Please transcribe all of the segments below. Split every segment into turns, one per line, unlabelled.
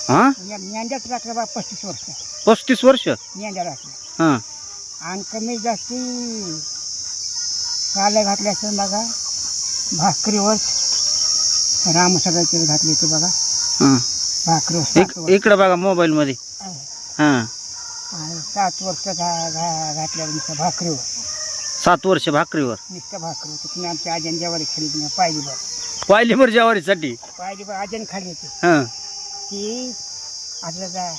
हा
मेंढ्याच राखल्या बा 35 वर्ष
35 वर्ष
मेंढ्या राखल्या.
हा
आणि कमी जास्ती काले घातले असं बघा भाकरीवर राम सगळ्याचे घातले ते बघा
हा
भाकरीवर 7 वर्ष.
इकडे बघा मोबाईल मध्ये. हा
आणि 7 वर्ष घातल्या नुसतं भाकरीवर
7 वर्ष भाकरीवर
नुसतं भाकरीवर. तुम्ही आमच्या आजन जेवारी खाली तुम्ही पाहिली बघ
पाहिलीभर ज्वारीसाठी.
पाहिली बघ आजन खाली होती
हा
की असं का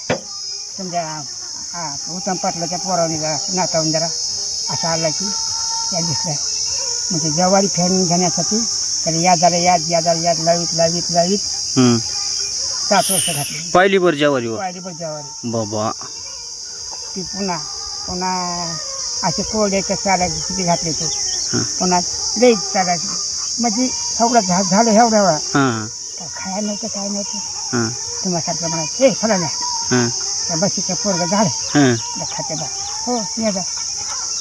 समजा उत्तम पाटलाच्या पोरावणी जरा नातावून जरा असा आला की या दिसला म्हणजे ज्वारी फेडून घेण्यासाठी तर याद लावीत 7 वर्ष घातली
पाहिलीभर ज्वारीवर.
पाहिली बघ ज्वारी.
बाबा
ती पुन्हा असे कोरड्याच्या चालायचे किती घातले तो
हा
पुन्हा लई चालायचे म्हणजे एवढं झालं एवढ्या वेळा
हा
खायला नव्हतं काय नव्हतं.
हा
तुम्हाला म्हणायचं फला ना
हा
त्या बशीचं पोरगं झालं
हा
खाते बा हो ये जा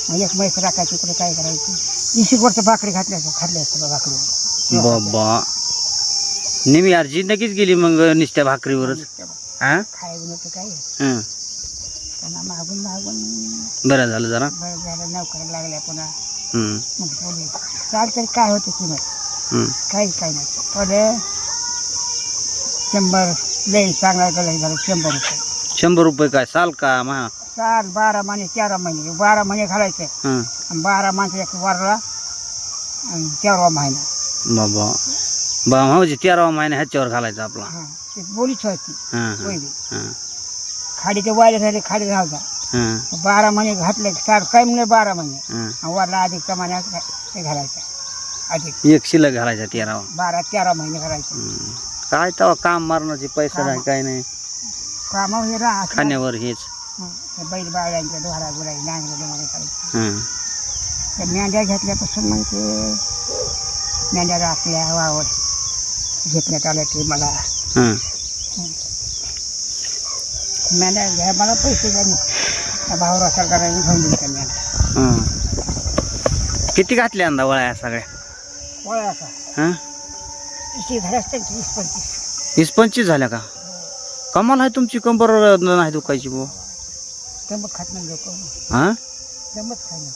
मग एक म्हैस राखायची इकडे काय करायची 20 वर्ष भाकरी घातल्या असतं भाकरी.
बाबा नेहमी यार जिंदगीच गेली मग नुसत्या भाकरीवरच. हा
खायचं नव्हतं काय
हा
त्यांना मागून
बरं झालं जरा.
बरं झालं नोकऱ्या लागल्या पुन्हा
हम्म
मग बोलले चालतंय काय होतं किंमत
हम्म
काही नाही पण 100 लई चांगला झालं 100 रुपये
100 रुपये काय साल का महा.
12 महिने 13 महिने 12 महिने घालायचं
हा
आणि 12 महिने एक वारला आणि 13वा महिना.
बाबा म्हणजे 13वा महिना ह्याच्यावर घालायचा आपला.
हां ते बोलीच होती
हा हा
पहिली
हा
खाडीचे वायले झाले खाडी घालता
हा
12 महिने घातले सार काय म्हणजे 12 महिने
हा
आणि वरला अधिक प्रमाणात ते घालायचं अधिक
एक शिल्लक घालायचा 13वा.
12-13 महिने घालायचं.
काय तेव्हा काम मारण्याचे पैसे नाही काय नाही
कामावर हे राहा
खाण्यावर हेच.
बैल बाळ्यांच्या डोहारा गुराई नांगरे वगैरे करायचं.
हा
तर मेंढ्या घेतल्यापासून मग ते मेंढ्या राखल्या वावर घेतण्यात आलं ते मला
हा
मेंढ्या घ्या मला पैसे द्या त्या भावरा सरकारने घेऊन दिली त्या मेंढ्या.
हा किती घातल्या अंदा वळ्या सगळ्या.
वळा का
हा
20 झाले असते 20-25.
20-25 झाल्या का. कमाल आहे तुमची कंबर नाही दुखायची भाऊ.
दमत खात नाही लोक
हा
दमत खाय ना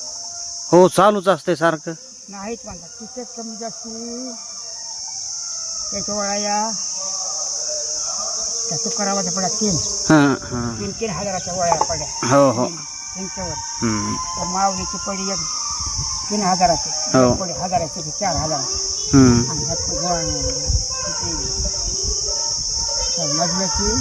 हो चालूच असतंय सारखं.
नाहीच म्हणतात तिथे कमी जास्ती त्याच्या वळ्या त्या तुकारावाच्या पड्या 3
हा हा
3 हजाराच्या वळ्या पड्या
हो हो
त्यांच्यावर
हम्म
तर माऊलीची पडी एक 3 हजाराची
हो.
पडी 1000ची 4,000
हम्म
आणि मजल्याची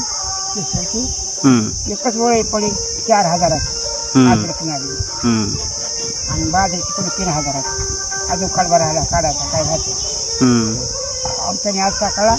तिसऱ्याची
हम्म
एकच वळ पडी 4,000ची
हम्म
अद्रक नाली
हम्म
आणि बाजरीची पडी 3,000ची. अजून कडबा राहिला काढायचा काय घातलं
हम्म
आमच्याने आज सकाळला